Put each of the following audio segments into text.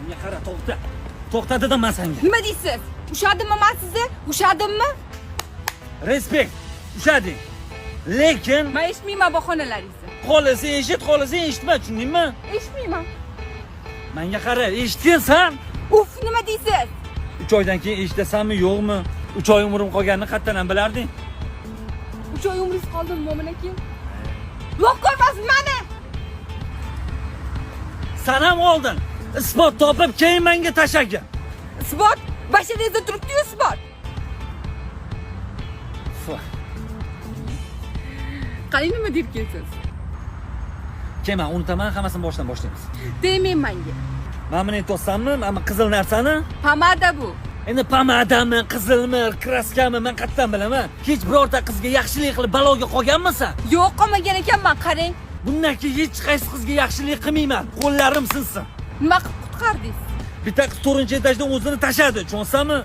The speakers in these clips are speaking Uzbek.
Menga qara, to'xta. To'xta dedim men senga. Nima deysiz? Ushadimmi men sizni? Ushadimmi? Respekt. Ushading. Lekin Men eshitmayman bahonalaringizni. xohlasa eshit, xohlasa eshitma, tushundingmi? Eshitmayman. Menga qara, eshitdingsan? Uf, nima deysiz? 3 oydan keyin eshitasanmi, yo'qmi? 3 oy umrim qolganini qayerdan ham bilarding? 3 oy umringiz qoldimi mo'min aka? Yo'q ko'rmasin meni. Sen ham oldin. Isbot topib keyin menga tashlagan. Isbot, basharingizda turibdi-yu isbot. Qani nima deb kelsiz? Kelma, unutaman, hammasini boshdan boshlaymiz. Demang menga. Mana buni aytayapsanmi? Mana qizil narsani? Pomada bu. Endi pomadami, qizilmi, kraskami men qayerdan bilaman? Hech birorta qizga yaxshilik qilib baloga qolganmisan? Yo'q, qolmagan ekanman, qarang. Bundan keyin hech qaysi qizga yaxshilik qilmayman. Qo'llarim sinsin. Nima qilib qutqardingiz? Bitta qiz 4-etajdan o'zini tashladi, tushunsanmi?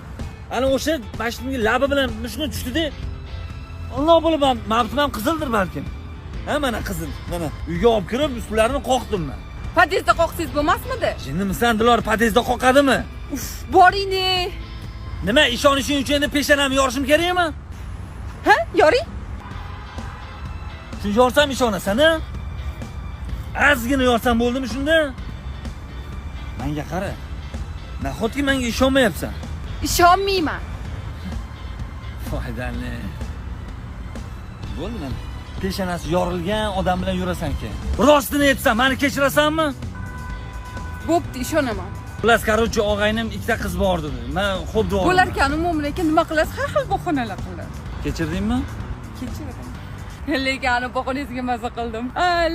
Ana o'sha mashinning labi bilan shuni tushdi-da. Alloh bilaman, mavsim ham qizildir balkim. Ha, mana qizil. Mana uyga olib kirib, ustlarini qoqdim men. Podyezdda qoqsangiz bo'lmasmidi? Jinnimisan, Dilor podyezdda qoqadimi? Uf, boring-ne. Nima, ishonishing uchun endi peshonamni yorishim kerakmi? Ha, yoring. Shuni yorsam ishonasan-a? Ozgina yorsam bo'ldimi shunda? Menga qara. Nahotki menga ishonmayapsan? Ishonmayman. Foydali. Bo'ldi, peshonasi yorilgan odam bilan yurasan keyin. Rostini aytsam, meni kechirasanmi? Bo'pti, ishonaman. Xullas, qarovchi og'aynim ikkita qiz bor dedi. Men xo'p duo. Bo'lar ekan, mo'min aka nima qilasiz? Har xil bahonalar qiladi. Kechirdingmi? Kechiraman. Lekin ana bahonangizga maza qildim.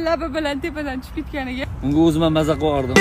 Labi bilan tepadan tushib ketganiga. Unga o'zim ham maza qilardim.